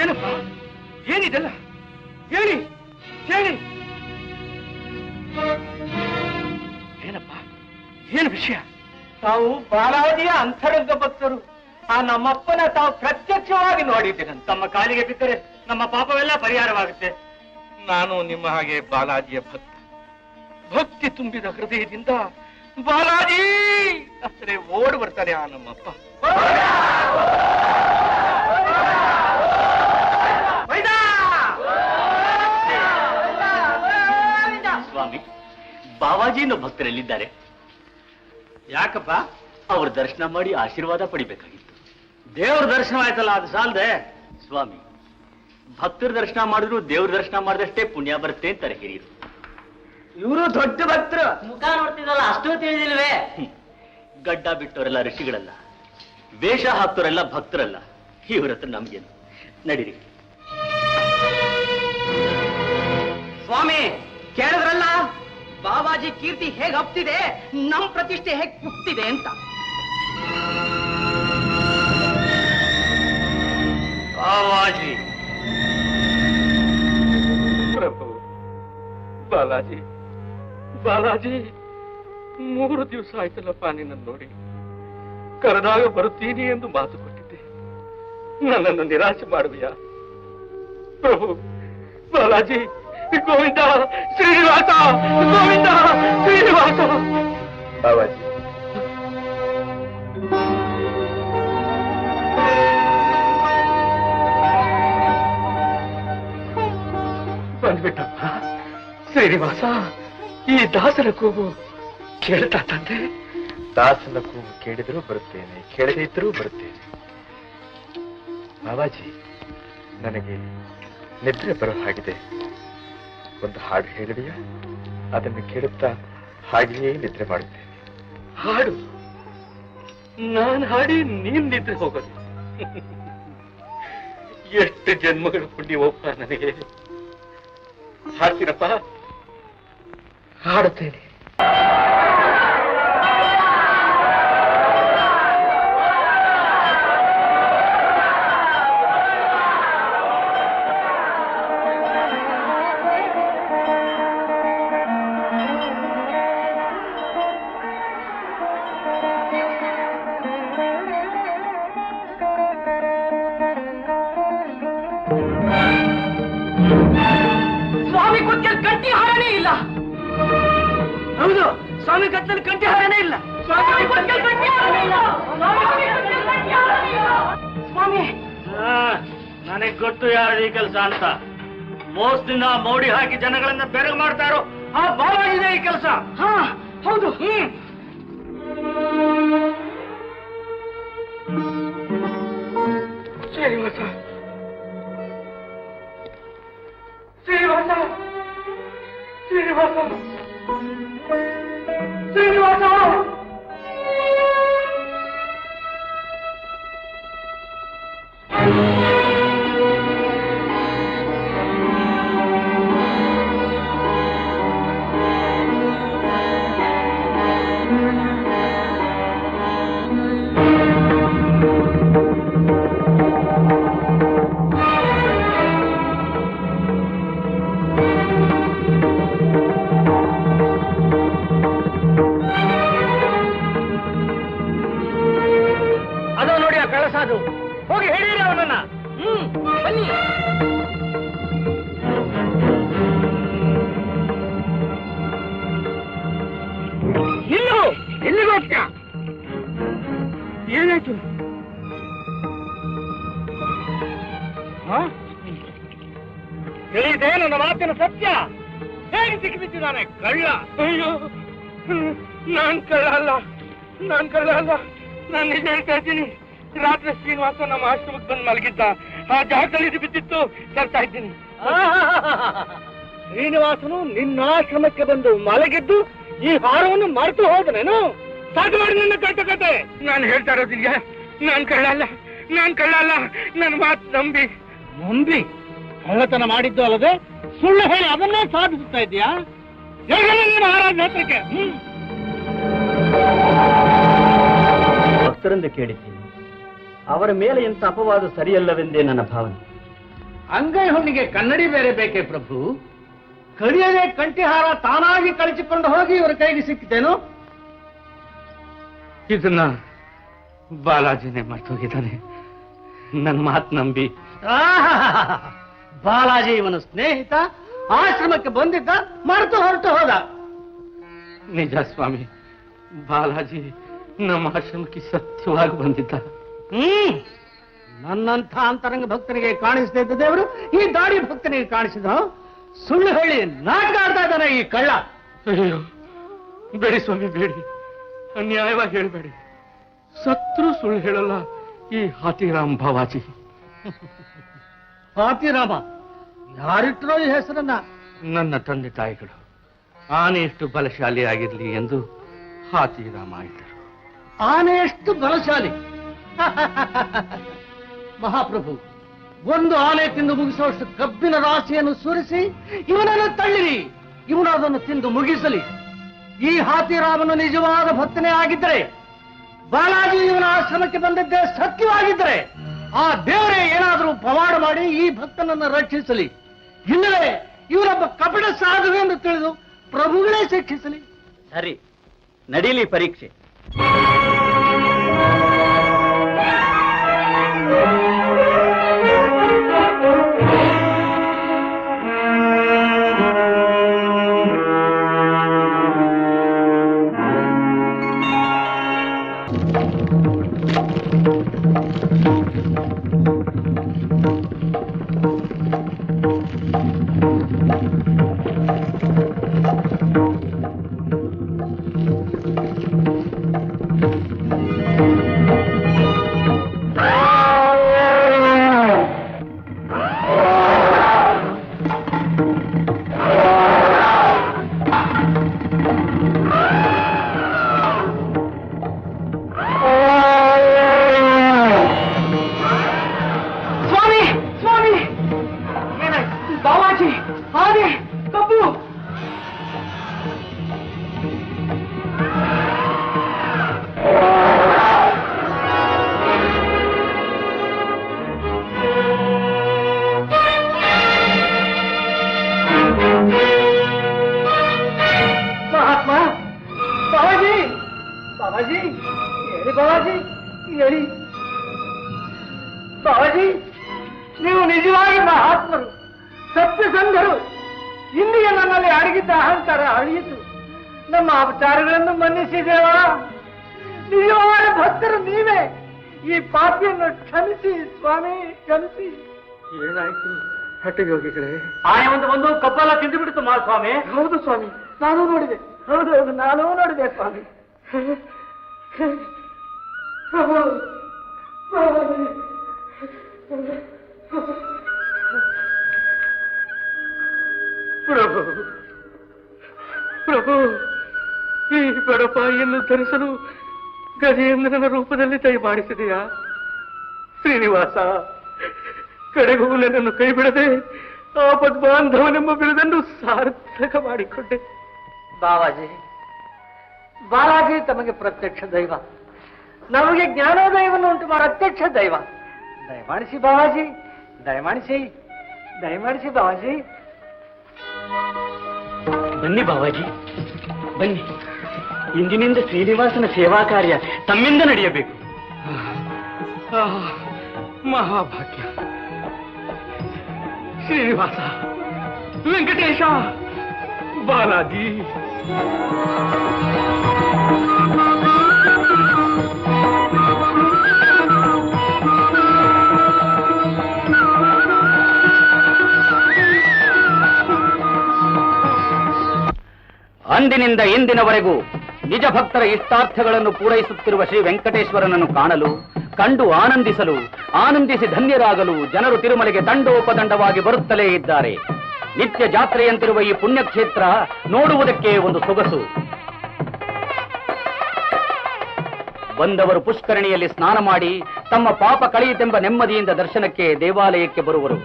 ಏನಪ್ಪ ಏನಿದೆಲ್ಲ ಹೇಳಿ ಹೇಳಿ ಏನಪ್ಪ ಏನು ವಿಷಯ? ತಾವು ಬಾಲಾಜಿಯ ಅಂತರಂಗ ಭಕ್ತರು. ಆ ನಮ್ಮಪ್ಪನ ತಾವು ಪ್ರತ್ಯಕ್ಷವಾಗಿ ನೋಡಿದ್ದೀರ. ತಮ್ಮ ಕಾಲಿಗೆ ಬಿದ್ದರೆ ನಮ್ಮ ಪಾಪವೆಲ್ಲ ಪರಿಹಾರವಾಗುತ್ತೆ. ನಾನು ನಿಮ್ಮ ಹಾಗೆ ಬಾಲಾಜಿಯ ಭಕ್ತ. ಭಕ್ತಿ ತುಂಬಿದ ಹೃದಯದಿಂದ ಬಾಲಾಜಿ ಅಷ್ಟೇ ಓಡಿ ಬರ್ತಾರೆ ಆ ನಮ್ಮಪ್ಪ. ಸ್ವಾಮಿ, ಬಾವಾಜಿಯನ್ನು ಭಕ್ತರಲ್ಲಿದ್ದಾರೆ. ಯಾಕಪ್ಪ? ಅವ್ರ ದರ್ಶನ ಮಾಡಿ ಆಶೀರ್ವಾದ ಪಡಿಬೇಕಾಗಿತ್ತು. ದೇವ್ರ ದರ್ಶನ ಆಯ್ತಲ್ಲ, ಅದು ಸಾಲದೆ. ಸ್ವಾಮಿ, ಭಕ್ತರ ದರ್ಶನ ಮಾಡಿದ್ರು ದೇವ್ರ ದರ್ಶನ ಮಾಡಿದಷ್ಟೇ ಪುಣ್ಯ ಬರುತ್ತೆ ಅಂತಾರೆ ಹಿರಿಯರು. ಇವರು ದೊಡ್ಡ ಭಕ್ತರು. ಮುಖ ನೋಡ್ತಿದ್ದಲ್ಲ, ಅಷ್ಟೂ ತಿಳಿದಿಲ್ವೇ? ಗಡ್ಡ ಬಿಟ್ಟವರೆಲ್ಲ ಋಷಿಗಳಲ್ಲ, ವೇಷ ಹಾಕ್ತವರೆಲ್ಲ ಭಕ್ತರಲ್ಲ. ಇವ್ರ ಹತ್ರ ನಮ್ಗೇನು, ನಡೀರಿ. ಸ್ವಾಮಿ, ಕೇಳಿದ್ರಲ್ಲ ಬಾಬಾಜಿ ಕೀರ್ತಿ ಹೇಗ್ ಹಬ್ತಿದೆ, ನಮ್ ಪ್ರತಿಷ್ಠೆ ಹೇಗ್ ಕುಗ್ತಿದೆ ಅಂತ. ಬಾಲಾಜಿ ಪ್ರಭು, ಬಾಲಾಜಿ ಬಾಲಾಜಿ, 3 ದಿವಸ ಆಯ್ತಲ್ಲಪ್ಪ ನಿನ್ನನ್ನು ನೋಡಿ. ಕರೆದಾಗ ಬರುತ್ತೀನಿ ಎಂದು ಮಾತು ಕೊಟ್ಟಿದ್ದೆ. ನನ್ನನ್ನು ನಿರಾಶೆ ಮಾಡುವೆಯಾ ಪ್ರಭು? ಬಾಲಾಜಿ, ಗೋವಿಂದ ಶ್ರೀನಿವಾಸ, ಗೋವಿಂದ ಶ್ರೀನಿವಾಸ. ಬಾಬಾಜಿ, ಬಂದ್ಬಿಟ್ಟಪ್ಪ ಶ್ರೀನಿವಾಸ. ಈ ದಾಸನ ಕೂಗು ಕೇಳ್ತಾ ತಂದೆ? ದಾಸನ ಕೂಗು ಕೇಳಿದರೂ ಬರುತ್ತೇನೆ, ಕೇಳದೇ ಇದ್ದರೂ ಬರುತ್ತೇನೆ. ಬಾಬಾಜಿ, ನನಗೆ ನಿದ್ರೆ ಬರೋ ಹಾಗಿದೆ. ಒಂದು ಹಾಡು ಹೇಳಿದೆಯಾ? ಅದನ್ನು ಕೇಳುತ್ತಾ ಹಾಗೆಯೇ ನಿದ್ರೆ ಮಾಡುತ್ತೇನೆ. ಹಾಡು? ನಾನು ಹಾಡಿ ನೀನ್ ನಿದ್ರೆ ಹೋಗೋದು? ಎಷ್ಟು ಜನ್ಮಗಳ ಪುಣ್ಯವಪ್ಪ ನನಗೆ. ಹಾಡ್ತೀರಪ್ಪ? ಹಾಡುತ್ತೇನೆ. ಸ್ವಾಮಿ ಕೊಚ್ಚಲ್ ಕಂಠಿ ಹಾರನೇ ಇಲ್ಲ. ಹೌದು, ಸ್ವಾಮಿ ಕತ್ತಲ್ಲಿ ಕಂಠಿ ಹಾರನೇ ಇಲ್ಲ. ಸ್ವಾಮಿ, ನನಗೆ ಗೊತ್ತು ಯಾರು ಈ ಕೆಲಸ ಅಂತ. ಮೋಸದಿಂದ ಮೌಡಿ ಹಾಕಿ ಜನಗಳನ್ನ ಬೆರಗು ಮಾಡ್ತಾರೋ ಆ ಬಾಲಾಜಿದೆ ಈ ಕೆಲಸ. ಹಾ ಹೌದು. ಶ್ರೀನಿವಾಸ, ಶ್ರೀನಿವಾಸ, ಶ್ರೀನಿವಾಸ, ಶ್ರೀನಿವಾಸ. ಅದು ನೋಡಿ ಆ ಕಳಸ, ಅದು ಹೋಗಿ ಹೇಳಿರಿ ಅವನನ್ನ. ಬನ್ನಿ. ಇನ್ನು ಎಲ್ಲಿಗೆ ಹೋಗ್ತೀಯ? ಏನಾಯ್ತು? ಹೇಳಿದೆ ನನ್ನ ಮಾತಿನ ಸತ್ಯ. ಹೇಗೆ ಸಿಕ್ಕಿಬಿಟ್ಟಿದ್ದಾನೆ ಕಳ್ಳ? ಅಯ್ಯೋ, ನಾನ್ ಕಳ್ಳ ಅಲ್ಲ, ನಾನ್ ಕಳ್ಳ ಅಲ್ಲ. ನಾನು ನಿಜ ಹೇಳ್ತಾ ಇದ್ದೀನಿ. ರಾತ್ರಿ ಶ್ರೀನಿವಾಸ ನಮ್ಮ ಆಶ್ರಮಕ್ಕೆ ಬಂದು ಮಲಗಿದ್ದ. ಆ ಜಾಗದಲ್ಲಿ ಇದು ಬಿದ್ದಿತ್ತು, ತರ್ತಾ ಇದ್ದೀನಿ. ಶ್ರೀನಿವಾಸನು ನಿನ್ನ ಆಶ್ರಮಕ್ಕೆ ಬಂದು ಮಲಗಿದ್ದು ಈ ಹಾರವನ್ನು ಮರೆತು ಹೋದನೇನು? ಸಾಕು ಮಾಡಿ ನನ್ನ ಕಟ್ಟಕತೆ. ನಾನು ಹೇಳ್ತಾ ಇರೋದಿಲ್ಲ, ನಾನ್ ಕಳ್ಳ ಅಲ್ಲ, ನಾನ್ ಕಳ್ಳ ಅಲ್ಲ. ನನ್ನ ಮಾತು ನಂಬಿ. ನಂಬಿ ಕಳ್ಳತನ ಮಾಡಿದ್ದು ಅಲ್ಲದೆ ಸುಳ್ಳು ಹೇಳಿ ಅದನ್ನೇ ಸಾಧಿಸುತ್ತಾ ಇದೆಯಾ? ಹಾರ ಹತ್ರಕ್ಕೆ ಭಕ್ತರಿಂದ ಕೇಳಿದ್ದೀನಿ. ಅವರ ಮೇಲೆ ಎಂಥ ಅಪವಾದ ಸರಿಯಲ್ಲವೆಂದೇ ನನ್ನ ಭಾವನೆ. ಅಂಗೈ ಹುಣ್ಣಿಗೆ ಕನ್ನಡಿ ಬೇರೆ ಬೇಕೇ ಪ್ರಭು? ಕಡಿಯದೆ ಕಂಠಿಹಾರ ತಾನಾಗಿ ಕಳಿಸಿಕೊಂಡು ಹೋಗಿ ಇವರ ಕೈಗೆ ಸಿಕ್ಕಿತೇನು? ಇದನ್ನ ಬಾಲಾಜಿನೇ ಮರ್ತೋಗಿದ್ದಾನೆ. ನನ್ನ ಮಾತು ನಂಬಿ. ಬಾಲಾಜಿ ಇವನ ಸ್ನೇಹಿತ, ಆಶ್ರಮಕ್ಕೆ ಬಂದಿದ್ದ, ಮರೆತು ಹೊರಟು ಹೋದ. ನಿಜ ಸ್ವಾಮಿ, ಬಾಲಾಜಿ ನಮ್ಮ ಆಶ್ರಮಕ್ಕೆ ಸತ್ಯವಾಗಿ ಬಂದಿದ್ದ. ನನ್ನಂಥ ಅಂತರಂಗ ಭಕ್ತನಿಗೆ ಕಾಣಿಸದೇ ಇದ್ದ ದೇವರು ಈ ದಾಡಿ ಭಕ್ತನಿಗೆ ಕಾಣಿಸಿದ. ಸುಳ್ಳು ಹೇಳಿ ನಾಟಕ ಆಡ್ತಾ ಇದ್ದಾನೆ ಈ ಕಳ್ಳ. ಅಯ್ಯೋ ಬೇಡಿ ಸ್ವಾಮಿ, ಬೇಡಿ, ಅನ್ಯಾಯವಾಗಿ ಹೇಳಬೇಡಿ. ಸತ್ರು ಸುಳ್ಳು ಹೇಳಲ್ಲ ಈ ಹಾತಿರಾಮ್ ಬಾವಾಜಿ. ಹಾತಿರಾಮ ಯಾರಿಟ್ಟರೋ ಈ ಹೆಸರನ್ನ? ನನ್ನ ತಂದೆ ತಾಯಿಗಳು ಆನೆ ಎಷ್ಟು ಬಲಶಾಲಿ ಆಗಿರ್ಲಿ ಎಂದು ಹಾತಿರಾಮ ಇದ್ದರು. ಆನೆ ಎಷ್ಟು ಬಲಶಾಲಿ? ಮಹಾಪ್ರಭು, ಒಂದು ಆನೆ ತಿಂದು ಮುಗಿಸುವಷ್ಟು ಕಬ್ಬಿನ ರಾಶಿಯನ್ನು ಸುರಿಸಿ ಇವನನ್ನು ತಳ್ಳಿರಿ. ಇವನು ಅದನ್ನು ತಿಂದು ಮುಗಿಸಲಿ. ಈ ಹಾತಿರಾಮನು ನಿಜವಾದ ಭಕ್ತನೇ ಆಗಿದ್ದರೆ, ಬಾಲಾಜಿ ಇವನ ಆಶ್ರಮಕ್ಕೆ ಬಂದಿದ್ದೇ ಸತ್ಯವಾಗಿದ್ದರೆ, ಆ ದೇವರೇ ಏನಾದರೂ ಪವಾಡ ಮಾಡಿ ಈ ಭಕ್ತನನ್ನು ರಕ್ಷಿಸಲಿ. ಇಲ್ಲವೇ ಇವರೊಬ್ಬ ಕಪಟ ಸಾಧು ಎಂದು ತಿಳಿದು ಪ್ರಭುಗಳೇ ಶಿಕ್ಷಿಸಲಿ. ಸರಿ, ನಡೀಲಿ ಪರೀಕ್ಷೆ. ಬಾಬಾಜಿ, ನೀವು ನಿಜವಾಗಿ ಮಹಾತ್ಮರು, ಸತ್ಯಸಂಧರು. ಇಂದಿಗೆ ನನ್ನಲ್ಲಿ ಅಡಗಿದ್ದ ಅಹಂಕಾರ ಅಳಿಯಿತು. ನಮ್ಮ ಅಪಚಾರಗಳನ್ನು ಮನ್ನಿಸಿದೇವ. ನಿಜವಾದ ಭಕ್ತರು ನೀವೇ. ಈ ಪಾಪಿಯನ್ನು ಕ್ಷಮಿಸಿ ಸ್ವಾಮಿ, ಕ್ಷಮಿಸಿ. ಏನಾಯ್ತು ಹಠಯೋಗಿಗಳೇ? ಆನೆ ಒಂದು ಕಬ್ಬಲ ತಿಂದು ಬಿಡ್ತು ಸ್ವಾಮಿ. ಹೌದು ಸ್ವಾಮಿ, ನಾನು ನೋಡಿದೆ. ಹೌದು, ನಾನು ನೋಡಿದೆ ಸ್ವಾಮಿ. ಪ್ರಭು, ಪ್ರಭು, ಈ ಬಡಪಾಯಿಯನ್ನು ಧರಿಸಲು ಗಜೇಂದ್ರನ ರೂಪದಲ್ಲಿ ದಯಮಾಡಿಸಿದೆಯಾ? ಶ್ರೀನಿವಾಸ, ಕಡೆಗೂ ನನ್ನನ್ನು ಕೈ ಬಿಡದೆ ಆಪದ್ಬಾಂಧವನೆಂಬ ಬಿರುದನ್ನು ಸಾರ್ಥಕ ಮಾಡಿಕೊಂಡೆ. ಬಾವಾಜಿ, ಬಾಲಾಜಿ ತಮಗೆ ಪ್ರತ್ಯಕ್ಷ ದೈವ, ನಮಗೆ ಜ್ಞಾನೋದಯವನ್ನು ಉಂಟು ಮಾಡೋ ಅಧ್ಯಕ್ಷ ದೈವ. ದಯಮಾಡಿಸಿ ಬಾವಾಜಿ, ದಯಮಾಡಿಸಿ, ದಯಮಾಡಿಸಿ ಬಾವಾಜಿ. ಬನ್ನಿ ಬಾವಾಜಿ, ಬನ್ನಿ. ಇಂದಿನಿಂದ ಶ್ರೀನಿವಾಸನ ಸೇವಾ ಕಾರ್ಯ ತಮ್ಮಿಂದ ನಡೆಯಬೇಕು. ಮಹಾಭಾಗ್ಯ. ಶ್ರೀನಿವಾಸ, ವೆಂಕಟೇಶ, ಬಾಲಾಜಿ. ಅಂದಿನಿಂದ ಇಂದಿನವರೆಗೂ ನಿಜ ಭಕ್ತರ ಇಷ್ಟಾರ್ಥಗಳನ್ನು ಪೂರೈಸುತ್ತಿರುವ ಶ್ರೀ ವೆಂಕಟೇಶ್ವರನನ್ನು ಕಾಣಲು, ಕಂಡು ಆನಂದಿಸಲು, ಆನಂದಿಸಿ ಧನ್ಯರಾಗಲು ಜನರು ತಿರುಮಲೆಗೆ ದಂಡೋಪದಂಡವಾಗಿ ಬರುತ್ತಲೇ ಇದ್ದಾರೆ. ನಿತ್ಯ ಜಾತ್ರೆಯಂತಿರುವ ಈ ಪುಣ್ಯಕ್ಷೇತ್ರ ನೋಡುವುದಕ್ಕೆ ಒಂದು ಸೊಗಸು. ಬಂದವರು ಪುಷ್ಕರಣಿಯಲ್ಲಿ ಸ್ನಾನ ಮಾಡಿ ತಮ್ಮ ಪಾಪ ಕಳೆಯಿತೆಂಬ ನೆಮ್ಮದಿಯಿಂದ ದರ್ಶನಕ್ಕೆ ದೇವಾಲಯಕ್ಕೆ ಬರುವರು.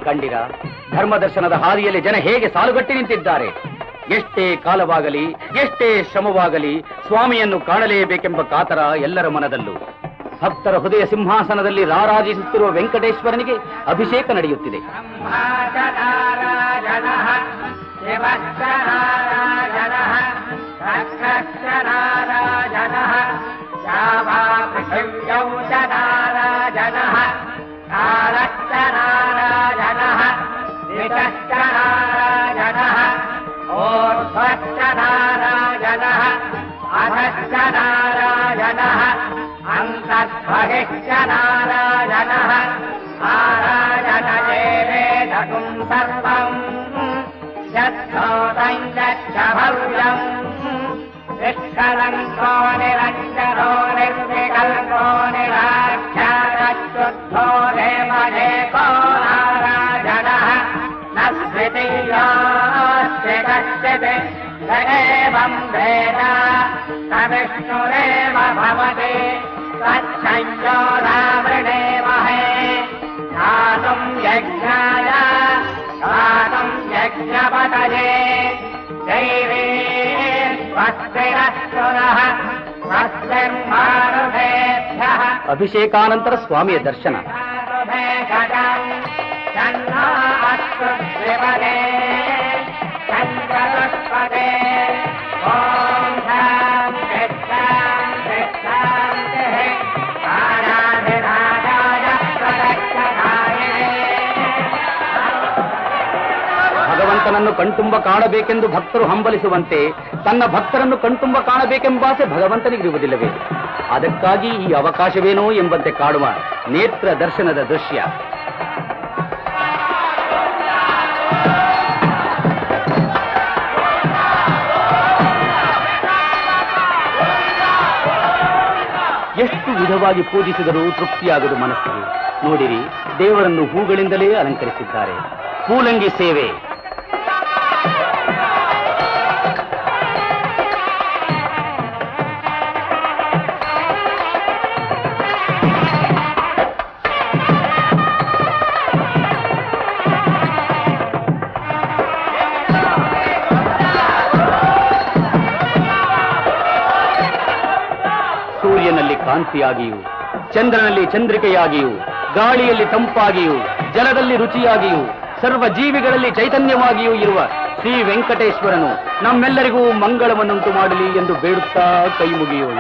ಕಂಡಿರ ಧರ್ಮ ದರ್ಶನದ ಹಾದಿಯಲ್ಲಿ ಜನ ಹೇಗೆ ಸಾಲುಗಟ್ಟಿ ನಿಂತಿದ್ದಾರೆ. ಎಷ್ಟೇ ಕಾಲವಾಗಲಿ ಎಷ್ಟೇ ಶ್ರಮವಾಗಲಿ ಸ್ವಾಮಿಯನ್ನು ಕಾಣಲೇಬೇಕೆಂಬ ಕಾತರ ಎಲ್ಲರ ಮನದಲ್ಲೂ. ಭಕ್ತರ ಹೃದಯ ಸಿಂಹಾಸನದಲ್ಲಿ ರಾರಾಜಿಸುತ್ತಿರುವ ವೆಂಕಟೇಶ್ವರನಿಗೆ ಅಭಿಷೇಕ ನಡೆಯುತ್ತಿದೆ. नारायणः नारायण देवेदकुं सर्वं यत्सोतं यच्छभव्यम् निष्कलङ्को निरञ्जनो निर्विकल्पो निराख्यानच्युद्धो देवदेको नारायणः न स्मृतियोऽस्ति कश्चित् एवं वेद स विष्णुरेव भवति तच्छञ्जोरावृणेमहे धातुं यज्ञाय धातुं यज्ञपतये दैवे स्वस्तिरस्तु नः स्वस्तिर्मारुतेभ्यः. ಅಭಿಷೇಕಾನಂತರ ಸ್ವಾಮಿಯ ದರ್ಶನ. चन्नो अस्तु शिवने चन्द्रपुष्पदे ॐ शान्ति शान्ति शान्तिः. आराधिराजाय प्रदक्षिणायै. ಭಗವಂತನನ್ನು ಕಣ್ತುಂಬ ಕಾಣಬೇಕೆಂದು ಭಕ್ತರು ಹಂಬಲಿಸುವಂತೆ ತನ್ನ ಭಕ್ತರನ್ನು ಕಣ್ತುಂಬ ಕಾಣಬೇಕೆಂಬಾಸೆ ಭಗವಂತನಿಗಿರುವುದಿಲ್ಲವೇ? ಅದಕ್ಕಾಗಿ ಈ ಅವಕಾಶವೇನೋ ಎಂಬಂತೆ ಕಾಡುವ ನೇತ್ರ ದರ್ಶನದ ದೃಶ್ಯ. ಎಷ್ಟು ವಿಧವಾಗಿ ಪೂಜಿಸಿದರೂ ತೃಪ್ತಿಯಾಗದು ಮನಸ್ಸಿಗೆ. ನೋಡಿರಿ, ದೇವರನ್ನು ಹೂಗಳಿಂದಲೇ ಅಲಂಕರಿಸಿದ್ದಾರೆ. ಪೂಲಂಗಿ ಸೇವೆ. ಸೂರ್ಯನಲ್ಲಿ ಕಾಂತಿಯಾಗಿಯೂ, ಚಂದ್ರನಲ್ಲಿ ಚಂದ್ರಿಕೆಯಾಗಿಯೂ, ಗಾಳಿಯಲ್ಲಿ ತಂಪಾಗಿಯೂ, ಜಲದಲ್ಲಿ ರುಚಿಯಾಗಿಯೂ, ಸರ್ವ ಜೀವಿಗಳಲ್ಲಿ ಚೈತನ್ಯವಾಗಿಯೂ ಇರುವ ಶ್ರೀ ವೆಂಕಟೇಶ್ವರನು ನಮ್ಮೆಲ್ಲರಿಗೂ ಮಂಗಳವನ್ನುಂಟು ಮಾಡಲಿ ಎಂದು ಬೇಡುತ್ತಾ ಕೈ ಮುಗಿಯೋಣ.